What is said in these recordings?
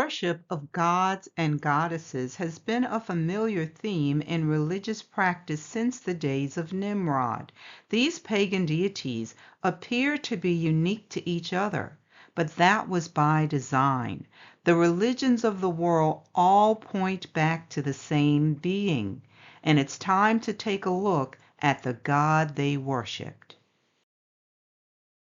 worship of gods and goddesses has been a familiar theme in religious practice since the days of Nimrod. These pagan deities appear to be unique to each other, but that was by design. The religions of the world all point back to the same being, and it's time to take a look at the God they worshipped.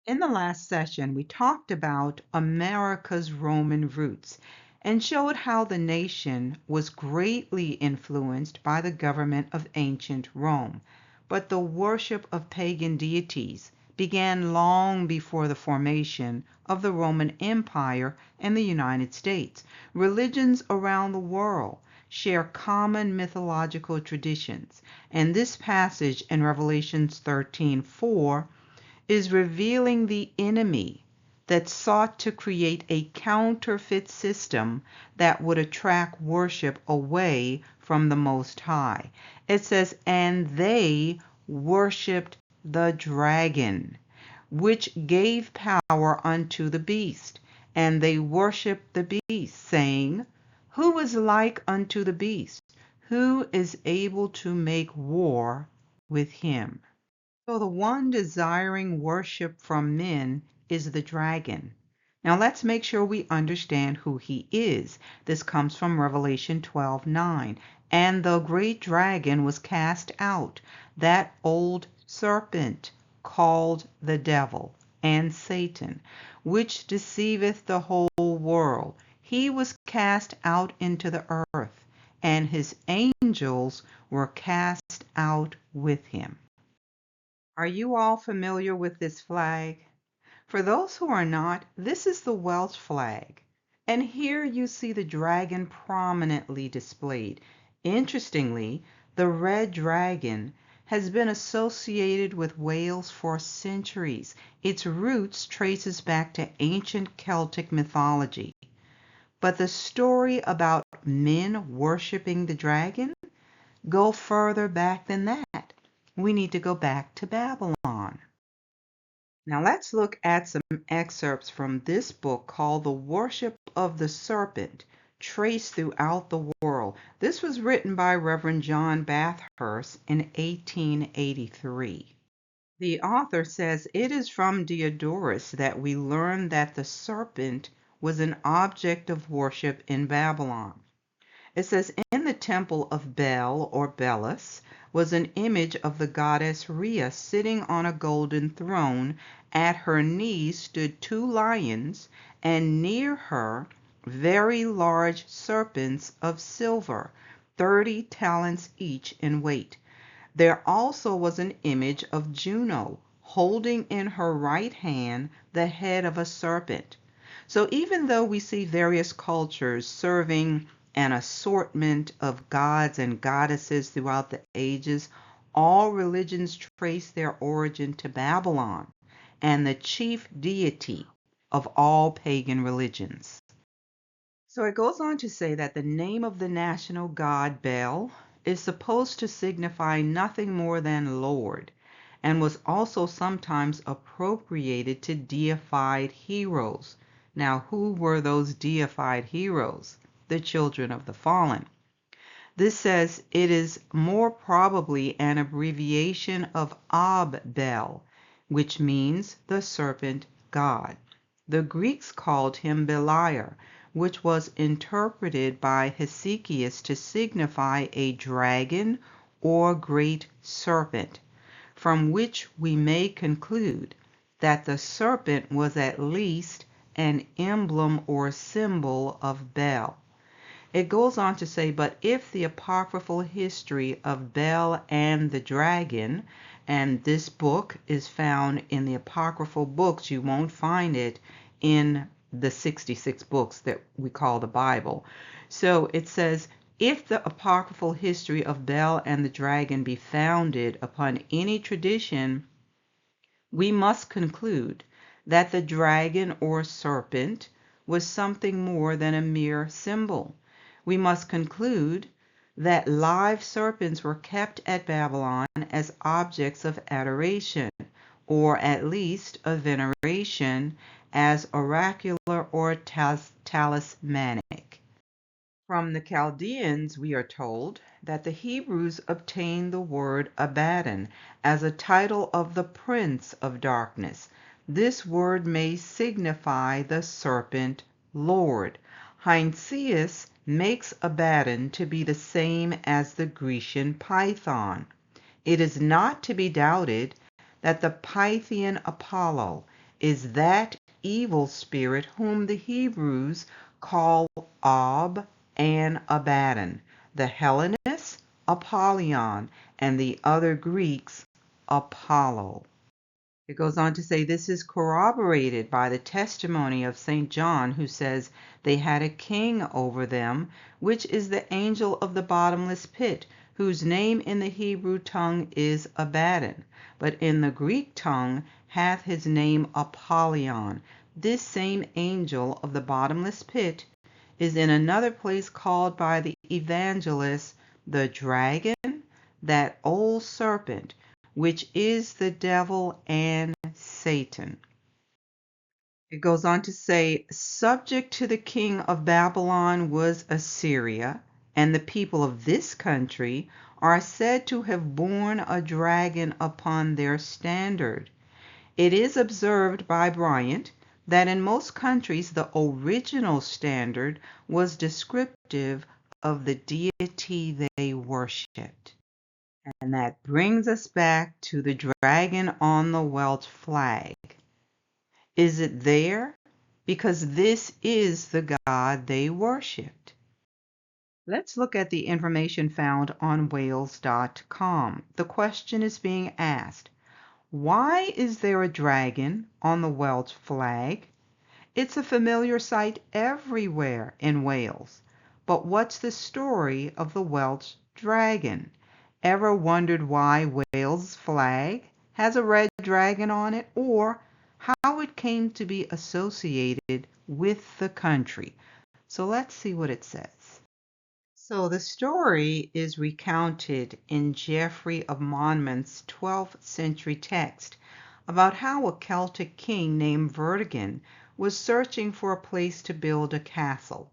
In the last session, we talked about America's Roman roots and showed how the nation was greatly influenced by the government of ancient Rome. But the worship of pagan deities began long before the formation of the Roman Empire and the United States. Religions around the world share common mythological traditions, and this passage in Revelation 13:4 is revealing the enemy that sought to create a counterfeit system that would attract worship away from the Most High. It says, and they worshipped the dragon, which gave power unto the beast. And they worshipped the beast, saying, who is like unto the beast? Who is able to make war with him? So the one desiring worship from men is the dragon. Now let's make sure we understand who he is. This comes from Revelation 12:9. And the great dragon was cast out, that old serpent called the devil and Satan, which deceiveth the whole world. He was cast out into the earth, and his angels were cast out with him. Are you all familiar with this flag? For those who are not, this is the Welsh flag. And here you see the dragon prominently displayed. Interestingly, the red dragon has been associated with Wales for centuries. Its roots traces back to ancient Celtic mythology. But the story about men worshiping the dragon go further back than that. We need to go back to Babylon. Now let's look at some excerpts from this book called The Worship of the Serpent, Traced Throughout the World. This was written by Reverend John Bathurst in 1883. The author says it is from Diodorus that we learn that the serpent was an object of worship in Babylon. It says, in the temple of Bel or Belus was an image of the goddess Rhea sitting on a golden throne. At her knees stood two lions, and near her very large serpents of silver, 30 talents each in weight. There also was an image of Juno, holding in her right hand the head of a serpent. So even though we see various cultures serving an assortment of gods and goddesses throughout the ages, all religions trace their origin to Babylon and the chief deity of all pagan religions. So it goes on to say that the name of the national god Bel is supposed to signify nothing more than Lord, and was also sometimes appropriated to deified heroes. Now, who were those deified heroes? The children of the fallen. This says it is more probably an abbreviation of Ab-Bel, which means the serpent god. The Greeks called him Beliar, which was interpreted by Hesychius to signify a dragon or great serpent, from which we may conclude that the serpent was at least an emblem or symbol of Bel. It goes on to say, but if the apocryphal history of Bel and the dragon, and this book is found in the apocryphal books, you won't find it in the 66 books that we call the Bible. So it says, if the apocryphal history of Bel and the dragon be founded upon any tradition, we must conclude that the dragon or serpent was something more than a mere symbol. We must conclude that live serpents were kept at Babylon as objects of adoration, or at least of veneration, as oracular or talismanic. From the Chaldeans, we are told that the Hebrews obtained the word Abaddon as a title of the prince of darkness. This word may signify the serpent lord. Heinsius makes Abaddon to be the same as the Grecian python. It is not to be doubted that the Pythian Apollo is that evil spirit whom the Hebrews call Ob and Abaddon, the Hellenists Apollyon, and the other Greeks Apollo. It goes on to say this is corroborated by the testimony of St. John, who says they had a king over them, which is the angel of the bottomless pit, whose name in the Hebrew tongue is Abaddon, but in the Greek tongue hath his name Apollyon. This same angel of the bottomless pit is in another place called by the evangelist the dragon, that old serpent, which is the devil and Satan. It goes on to say, subject to the king of Babylon was Assyria, and the people of this country are said to have borne a dragon upon their standard. It is observed by Bryant that in most countries the original standard was descriptive of the deity they worshipped. And that brings us back to the dragon on the Welsh flag. Is it there? Because this is the god they worshipped. Let's look at the information found on Wales.com. The question is being asked, why is there a dragon on the Welsh flag? It's a familiar sight everywhere in Wales. But what's the story of the Welsh dragon? Ever wondered why Wales' flag has a red dragon on it, or how it came to be associated with the country? So let's see what it says. So the story is recounted in Geoffrey of Monmouth's 12th century text about how a Celtic king named Vortigern was searching for a place to build a castle.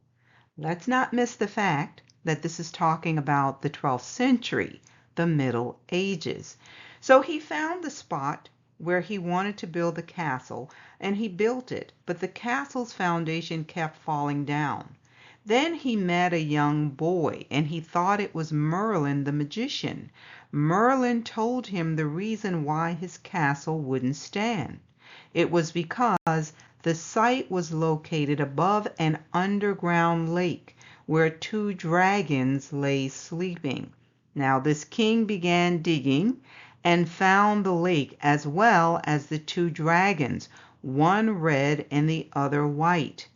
Let's not miss the fact that this is talking about the 12th century, the Middle Ages. So he found the spot where he wanted to build the castle, and he built it, but the castle's foundation kept falling down. Then he met a young boy, and he thought it was Merlin the magician. Merlin told him the reason why his castle wouldn't stand. It was because the site was located above an underground lake where two dragons lay sleeping. Now this king began digging and found the lake as well as the two dragons, one red and the other white.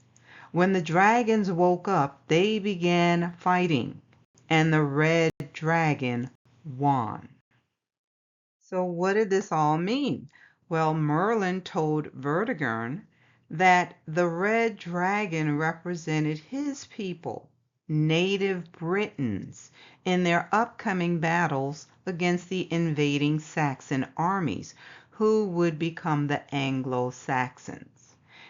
When the dragons woke up, they began fighting, and the red dragon won. So what did this all mean? Well, Merlin told Vortigern that the red dragon represented his people, native Britons, in their upcoming battles against the invading Saxon armies, who would become the Anglo-Saxons.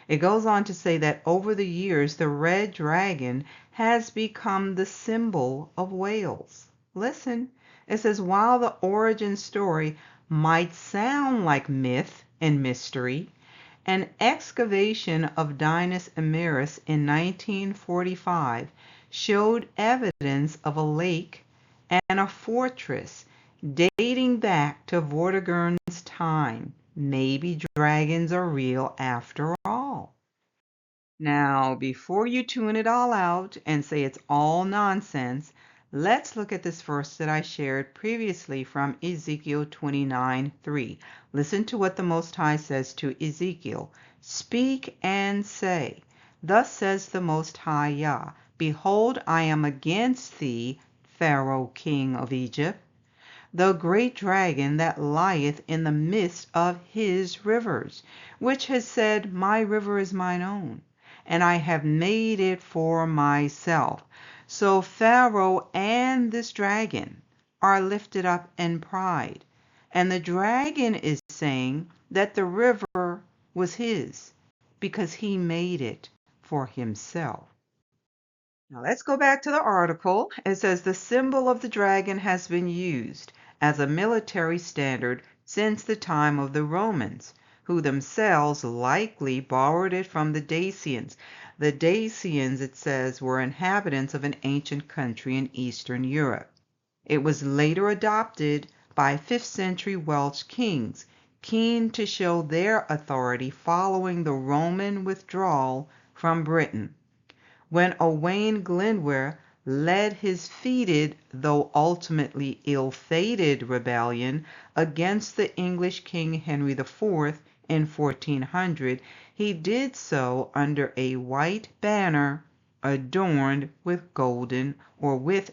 It goes on to say that over the years, the red dragon has become the symbol of Wales. Listen, it says, while the origin story might sound like myth and mystery, an excavation of Dinas Emyrus in 1945 showed evidence of a lake and a fortress dating back to Vortigern's time. Maybe dragons are real after all. Now, before you tune it all out and say it's all nonsense, let's look at this verse that I shared previously from Ezekiel 29:3. Listen to what the Most High says to Ezekiel. Speak and say, thus says the Most High Yah, behold, I am against thee, Pharaoh, king of Egypt, the great dragon that lieth in the midst of his rivers, which has said, my river is mine own, and I have made it for myself. So Pharaoh and this dragon are lifted up in pride, and the dragon is saying that the river was his because he made it for himself. Now let's go back to the article. It says the symbol of the dragon has been used as a military standard since the time of the Romans, who themselves likely borrowed it from the Dacians. The Dacians, it says, were inhabitants of an ancient country in Eastern Europe. It was later adopted by 5th century Welsh kings, keen to show their authority following the Roman withdrawal from Britain. When Owain Glyndwr led his defeated, though ultimately ill-fated, rebellion against the English King Henry IV in 1400, he did so under a white banner adorned with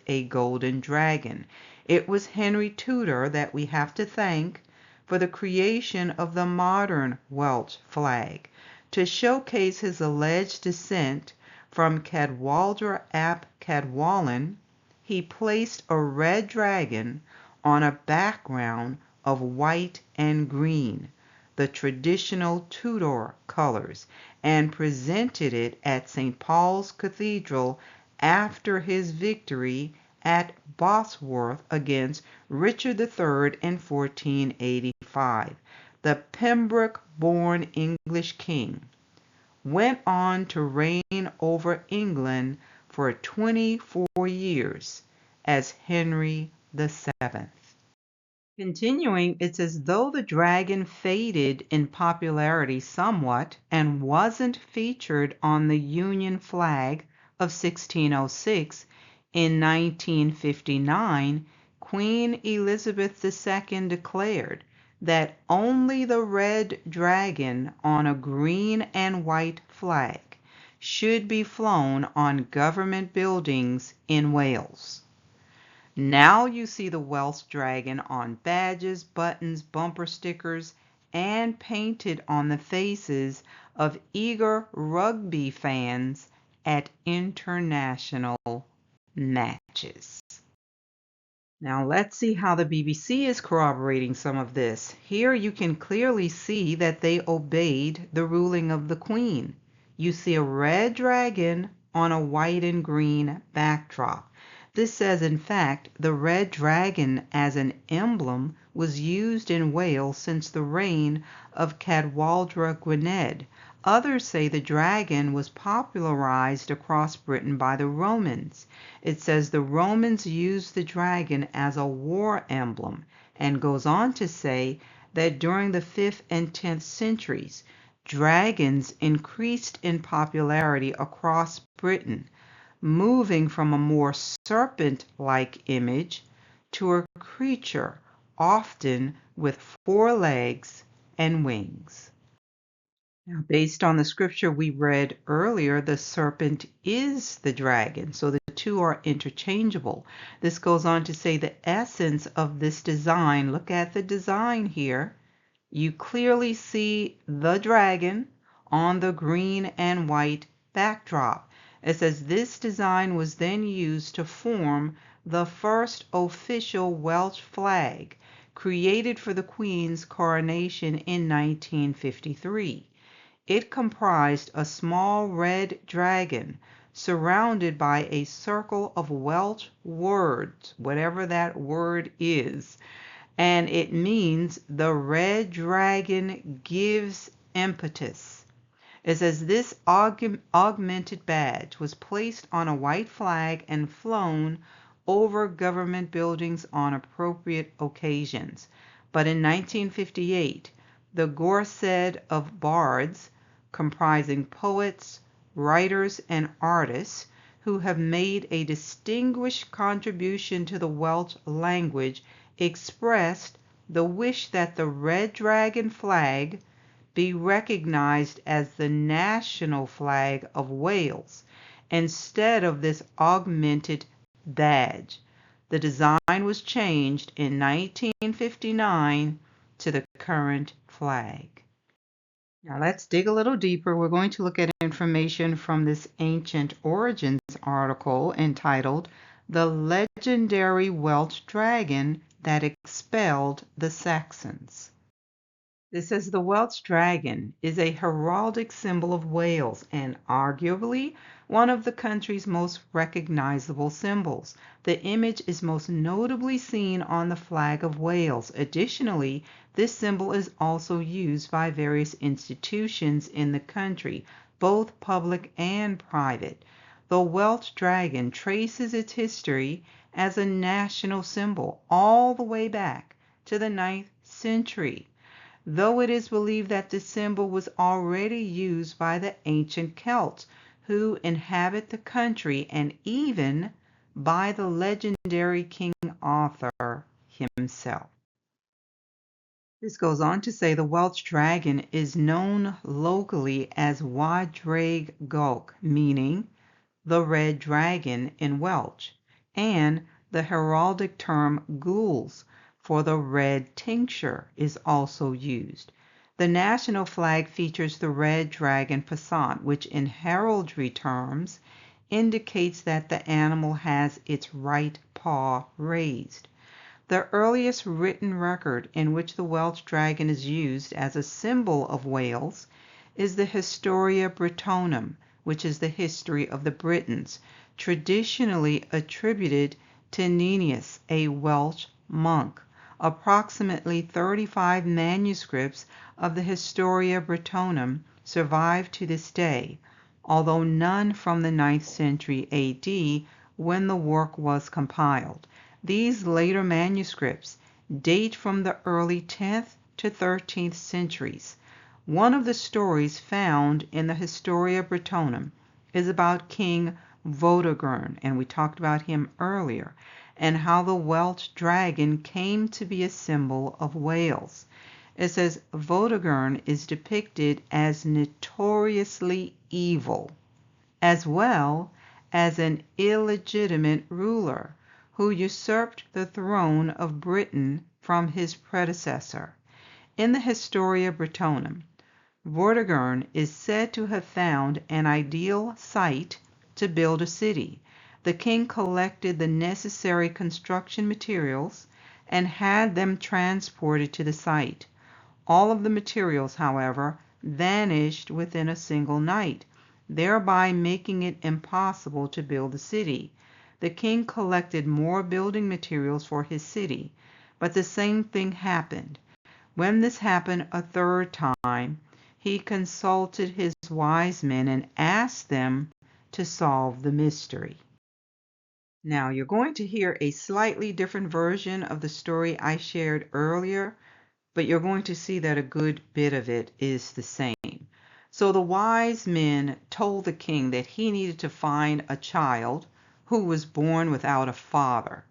a golden dragon. It was Henry Tudor that we have to thank for the creation of the modern Welsh flag. To showcase his alleged descent from Cadwaladr ap Cadwallon, he placed a red dragon on a background of white and green, the traditional Tudor colors, and presented it at St. Paul's Cathedral after his victory at Bosworth against Richard III in 1485. The Pembroke-born English king went on to reign over England for 24 years as Henry VII. Continuing, it's as though the dragon faded in popularity somewhat and wasn't featured on the Union flag of 1606. In 1959, Queen Elizabeth II declared that only the red dragon on a green and white flag should be flown on government buildings in Wales. Now you see the Welsh dragon on badges, buttons, bumper stickers, and painted on the faces of eager rugby fans at international matches. Now let's see how the BBC is corroborating some of this. Here you can clearly see that they obeyed the ruling of the Queen. You see a red dragon on a white and green backdrop. This says, in fact, the red dragon as an emblem was used in Wales since the reign of Cadwaladr Gwynedd. Others say the dragon was popularized across Britain by the Romans. It says the Romans used the dragon as a war emblem, and goes on to say that during the 5th and 10th centuries, dragons increased in popularity across Britain, moving from a more serpent-like image to a creature often with 4 legs and wings. Now, based on the scripture we read earlier, the serpent is the dragon, so the two are interchangeable. This goes on to say the essence of this design. Look at the design here. You clearly see the dragon on the green and white backdrop. It says this design was then used to form the first official Welsh flag, created for the Queen's coronation in 1953. It comprised a small red dragon surrounded by a circle of Welsh words, whatever that word is, and it means the red dragon gives impetus. It says this augmented badge was placed on a white flag and flown over government buildings on appropriate occasions. But in 1958, the Gorsedd of Bards, comprising poets, writers, and artists who have made a distinguished contribution to the Welsh language, expressed the wish that the red dragon flag be recognized as the national flag of Wales instead of this augmented badge. The design was changed in 1959 to the current flag. Now let's dig a little deeper. We're going to look at information from this Ancient Origins article entitled "The Legendary Welsh Dragon That Expelled the Saxons." It says the Welsh dragon is a heraldic symbol of Wales and arguably one of the country's most recognizable symbols. The image is most notably seen on the flag of Wales. Additionally, this symbol is also used by various institutions in the country, both public and private. The Welsh dragon traces its history as a national symbol all the way back to the 9th century, though it is believed that the symbol was already used by the ancient Celts who inhabit the country and even by the legendary King Arthur himself. This goes on to say the Welsh dragon is known locally as Wadraig Gulk, meaning the red dragon in Welsh, and the heraldic term gules for the red tincture is also used. The national flag features the red dragon passant, which in heraldry terms indicates that the animal has its right paw raised. The earliest written record in which the Welsh dragon is used as a symbol of Wales is the Historia Brittonum, which is the history of the Britons, traditionally attributed to Nennius, a Welsh monk. Approximately 35 manuscripts of the Historia Brittonum survive to this day, although none from the 9th century AD when the work was compiled. These later manuscripts date from the early 10th to 13th centuries. One of the stories found in the Historia Brittonum is about King Vortigern, and we talked about him earlier, and how the Welsh dragon came to be a symbol of Wales. It says Vortigern is depicted as notoriously evil, as well as an illegitimate ruler who usurped the throne of Britain from his predecessor. In the Historia Brittonum, Vortigern is said to have found an ideal site to build a city. The king collected the necessary construction materials and had them transported to the site. All of the materials, however, vanished within a single night, thereby making it impossible to build the city. The king collected more building materials for his city, but the same thing happened. When this happened a third time, he consulted his wise men and asked them to solve the mystery. Now, you're going to hear a slightly different version of the story I shared earlier, but you're going to see that a good bit of it is the same. So the wise men told the king that he needed to find a child who was born without a father,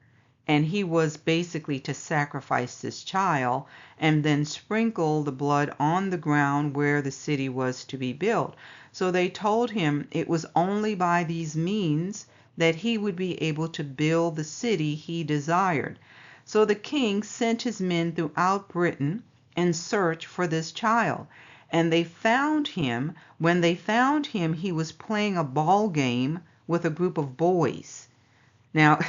and he was basically to sacrifice this child and then sprinkle the blood on the ground where the city was to be built. So they told him it was only by these means that he would be able to build the city he desired. So the king sent his men throughout Britain in search for this child, and they found him. When they found him, he was playing a ball game with a group of boys. Now,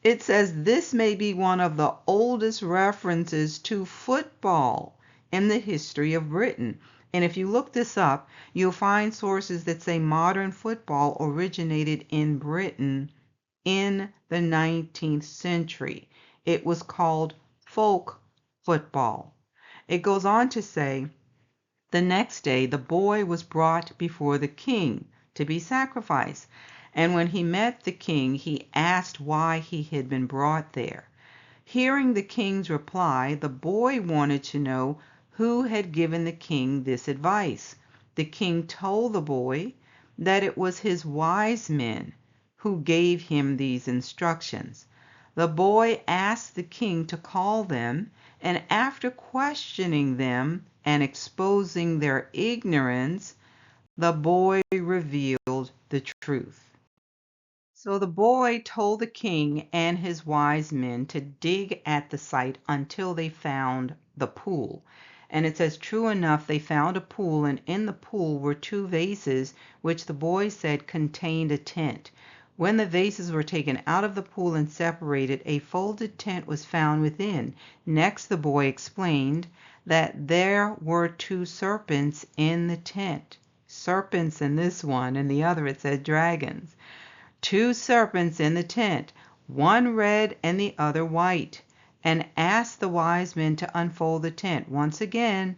it says this may be one of the oldest references to football in the history of Britain. And if you look this up, you'll find sources that say modern football originated in Britain in the 19th century. It was called folk football. It goes on to say, the next day the boy was brought before the king to be sacrificed. And when he met the king, he asked why he had been brought there. Hearing the king's reply, the boy wanted to know who had given the king this advice. The king told the boy that it was his wise men who gave him these instructions. The boy asked the king to call them, and after questioning them and exposing their ignorance, the boy revealed the truth. So the boy told the king and his wise men to dig at the site until they found the pool. And it says, true enough, they found a pool, and in the pool were two vases, which the boy said contained a tent. When the vases were taken out of the pool and separated, a folded tent was found within. Next, the boy explained that there were two serpents in the tent. Serpents in this one, and the other it said dragons. Two serpents in the tent, one red and the other white, and asked the wise men to unfold the tent. Once again,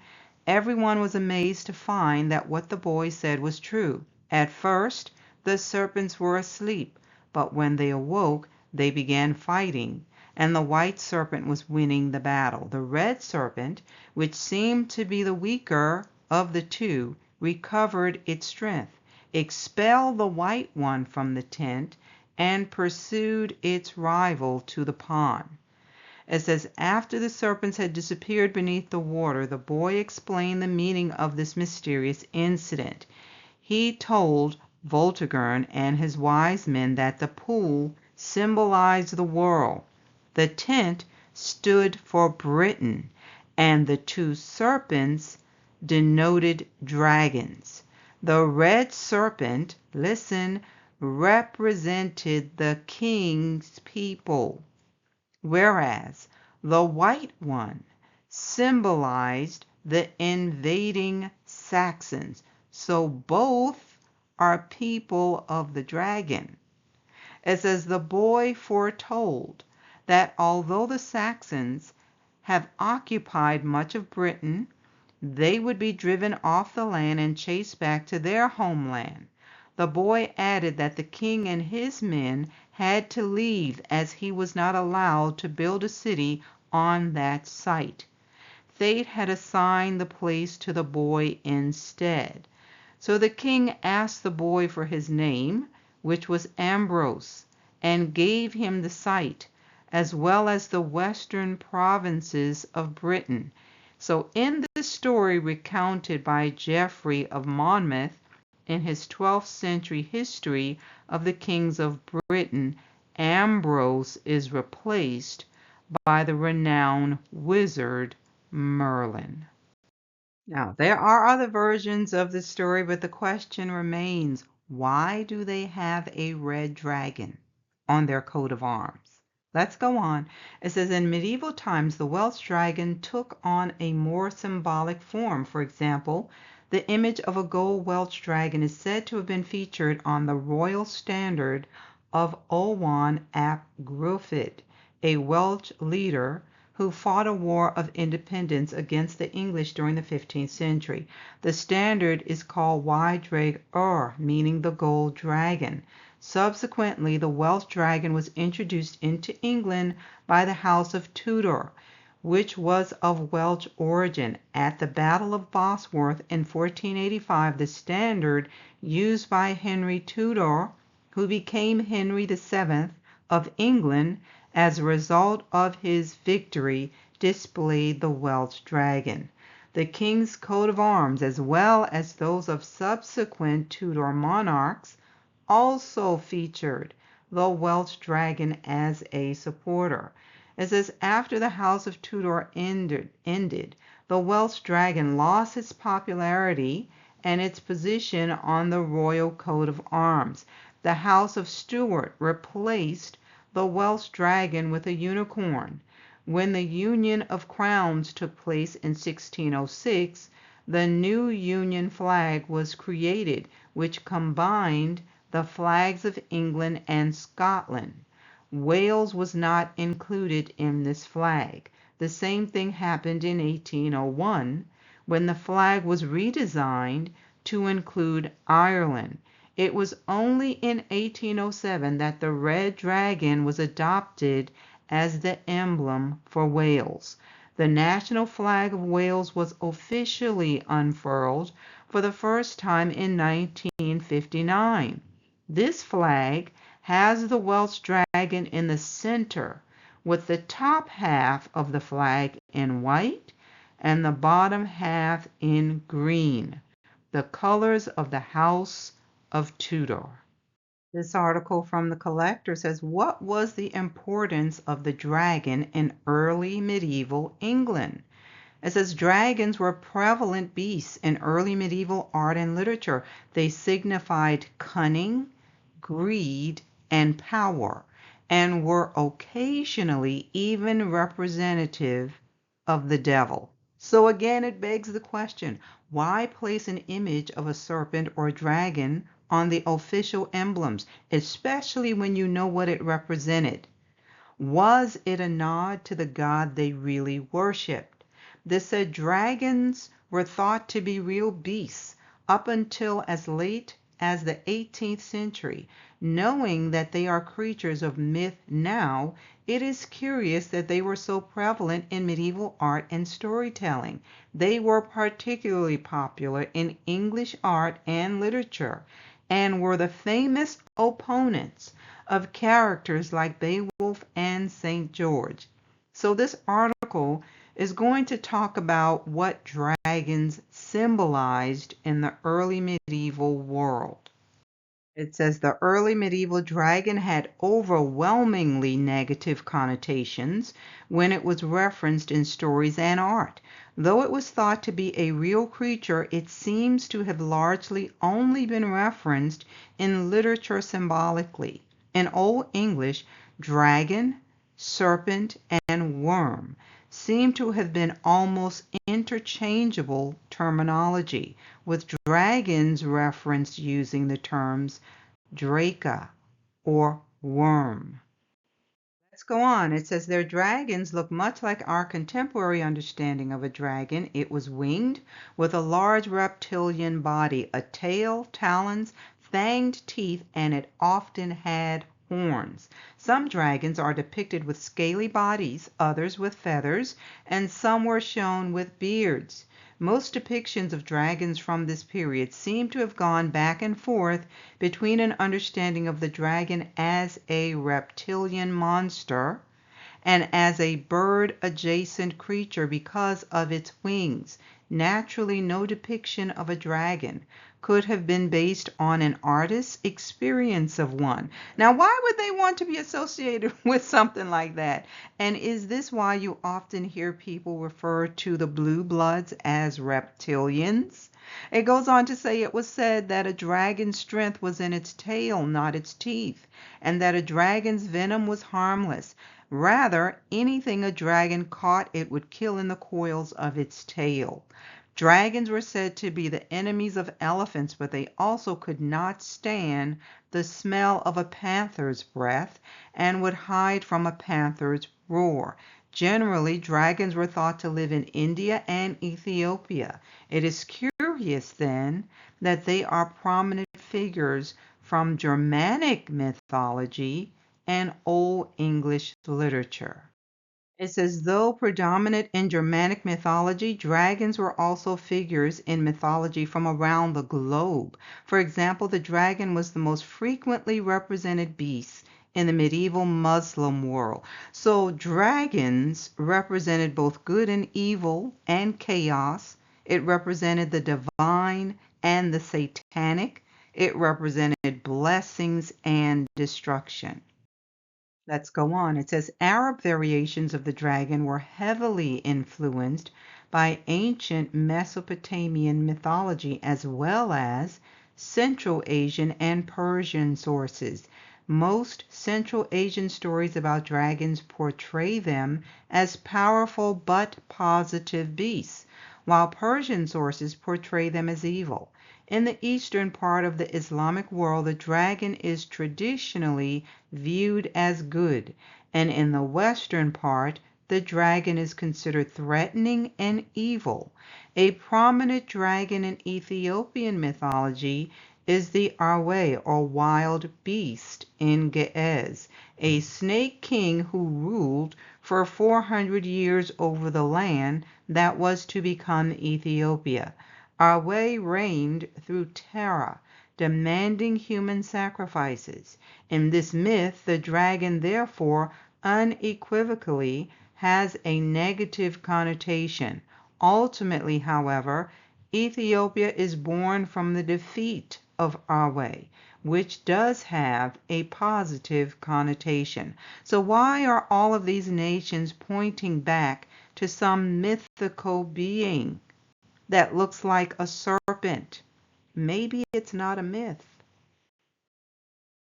everyone was amazed to find that what the boy said was true. At first, the serpents were asleep, but when they awoke, they began fighting, and the white serpent was winning the battle. The red serpent, which seemed to be the weaker of the two, recovered its strength, expelled the white one from the tent, and pursued its rival to the pond. It says, after the serpents had disappeared beneath the water, the boy explained the meaning of this mysterious incident. He told Voltigern and his wise men that the pool symbolized the world, the tent stood for Britain, and the two serpents denoted dragons. The red serpent, listen, represented the king's people, whereas the white one symbolized the invading Saxons. So both are people of the dragon. It says the boy foretold that although the Saxons have occupied much of Britain, they would be driven off the land and chased back to their homeland. The boy added that the king and his men had to leave as he was not allowed to build a city on that site. Fate had assigned the place to the boy instead. So the king asked the boy for his name, which was Ambrose, and gave him the site, as well as the western provinces of Britain. So in this story recounted by Geoffrey of Monmouth in his 12th century history of the kings of Britain, Ambrose is replaced by the renowned wizard Merlin. Now, there are other versions of the story, but the question remains, why do they have a red dragon on their coat of arms? Let's go on. It says, in medieval times, the Welsh dragon took on a more symbolic form. For example, the image of a gold Welsh dragon is said to have been featured on the royal standard of Owain ap Gruffudd, a Welsh leader who fought a war of independence against the English during the 15th century. The standard is called Wyddrag meaning the gold dragon. Subsequently, the Welsh dragon was introduced into England by the House of Tudor, which was of Welsh origin. At the Battle of Bosworth in 1485, the standard used by Henry Tudor, who became Henry VII of England, as a result of his victory, displayed the Welsh dragon. The king's coat of arms, as well as those of subsequent Tudor monarchs, also featured the Welsh dragon as a supporter. It says, after the House of Tudor ended, the Welsh dragon lost its popularity and its position on the royal coat of arms. The House of Stuart replaced the Welsh dragon with a unicorn. When the Union of Crowns took place in 1606, the new Union flag was created, which combined the flags of England and Scotland. Wales was not included in this flag. The same thing happened in 1801, when the flag was redesigned to include Ireland. It was only in 1807 that the red dragon was adopted as the emblem for Wales. The national flag of Wales was officially unfurled for the first time in 1959. This flag has the Welsh dragon in the center, with the top half of the flag in white and the bottom half in green, the colors of the House of Tudor. This article from the Collector says, what was the importance of the dragon in early medieval England? It says dragons were prevalent beasts in early medieval art and literature. They signified cunning, greed, and power, and were occasionally even representative of the devil. So again, it begs the question, why place an image of a serpent or dragon on the official emblems, especially when you know what it represented? Was it a nod to the god they really worshipped? They said dragons were thought to be real beasts up until as late as the 18th century. Knowing that they are creatures of myth now, it is curious that they were so prevalent in medieval art and storytelling. They were particularly popular in English art and literature, and were the famous opponents of characters like Beowulf and St. George. So this article is going to talk about what dragons symbolized in the early medieval world. It says the early medieval dragon had overwhelmingly negative connotations when it was referenced in stories and art. Though it was thought to be a real creature, it seems to have largely only been referenced in literature symbolically. In Old English, dragon, serpent, and worm seem to have been almost interchangeable terminology, with dragons referenced using the terms draca or worm. Let's go on. It says their dragons look much like our contemporary understanding of a dragon. It was winged with a large reptilian body, a tail, talons, fanged teeth, and it often had horns. Some dragons are depicted with scaly bodies, others with feathers, and some were shown with beards. Most depictions of dragons from this period seem to have gone back and forth between an understanding of the dragon as a reptilian monster and as a bird-adjacent creature because of its wings. Naturally, no depiction of a dragon could have been based on an artist's experience of one. Now, why would they want to be associated with something like that? And is this why you often hear people refer to the blue bloods as reptilians? It goes on to say it was said that a dragon's strength was in its tail, not its teeth, and that a dragon's venom was harmless. Rather, anything a dragon caught it would kill in the coils of its tail. Dragons were said to be the enemies of elephants, but they also could not stand the smell of a panther's breath and would hide from a panther's roar. Generally, dragons were thought to live in India and Ethiopia. It is curious, then, that they are prominent figures from Germanic mythology and Old English literature. It says, though predominant in Germanic mythology, dragons were also figures in mythology from around the globe. For example, the dragon was the most frequently represented beast in the medieval Muslim world. So dragons represented both good and evil and chaos. It represented the divine and the satanic. It represented blessings and destruction. Let's go on. It says Arab variations of the dragon were heavily influenced by ancient Mesopotamian mythology as well as Central Asian and Persian sources. Most Central Asian stories about dragons portray them as powerful but positive beasts, while Persian sources portray them as evil. In the eastern part of the Islamic world, the dragon is traditionally viewed as good, and in the western part, the dragon is considered threatening and evil. A prominent dragon in Ethiopian mythology is the Arwe, or wild beast, in Ge'ez, a snake king who ruled for 400 years over the land that was to become Ethiopia. Arwe reigned through terror, demanding human sacrifices. In this myth, the dragon therefore unequivocally has a negative connotation. Ultimately, however, Ethiopia is born from the defeat of Arwe, which does have a positive connotation. So why are all of these nations pointing back to some mythical being that looks like a serpent? Maybe it's not a myth.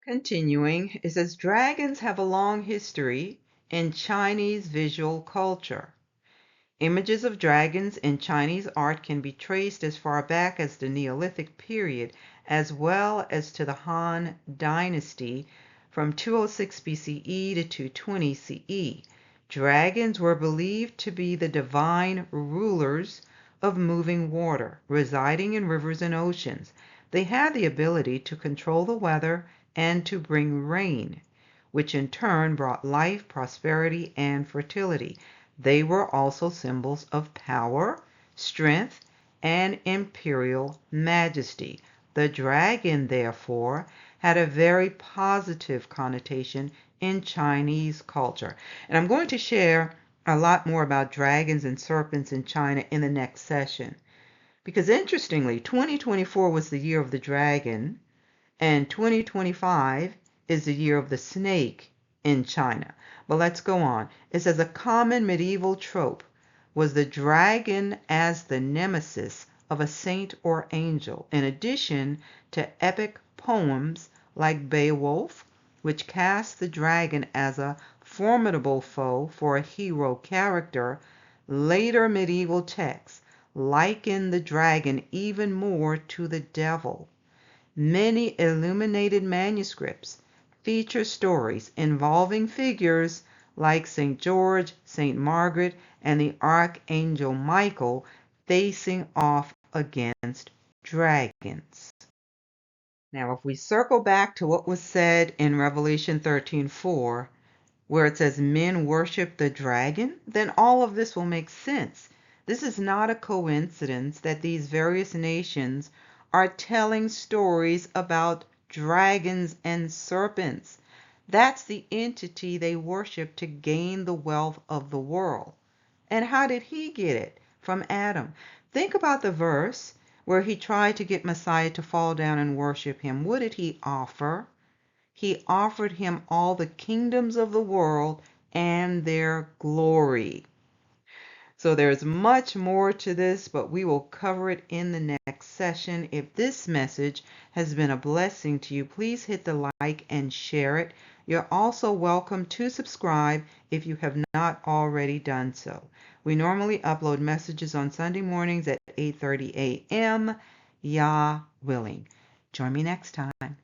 Continuing, it says dragons have a long history in Chinese visual culture. Images of dragons in Chinese art can be traced as far back as the Neolithic period, as well as to the Han Dynasty from 206 BCE to 220 CE. Dragons were believed to be the divine rulers of moving water, residing in rivers and oceans. They had the ability to control the weather and to bring rain, which in turn brought life, prosperity, and fertility. They were also symbols of power, strength, and imperial majesty. The dragon, therefore, had a very positive connotation in Chinese culture. And I'm going to share a lot more about dragons and serpents in China in the next session. Because interestingly, 2024 was the year of the dragon, and 2025 is the year of the snake in China. But let's go on. It says a common medieval trope was the dragon as the nemesis of a saint or angel, in addition to epic poems like Beowulf, which cast the dragon as a formidable foe for a hero character. Later medieval texts liken the dragon even more to the devil. Many illuminated manuscripts feature stories involving figures like St. George, St. Margaret, and the Archangel Michael facing off against dragons. Now, if we circle back to what was said in Revelation 13:4, where it says men worship the dragon, then all of this will make sense. This is not a coincidence that these various nations are telling stories about dragons and serpents. That's the entity they worship to gain the wealth of the world. And how did he get it? From Adam. Think about the verse where he tried to get Messiah to fall down and worship him. What did he offer? He offered him all the kingdoms of the world and their glory. So there's much more to this, but we will cover it in the next session. If this message has been a blessing to you, please hit the like and share it. You're also welcome to subscribe if you have not already done so. We normally upload messages on Sunday mornings at 8:30 a.m. Yah willing. Join me next time.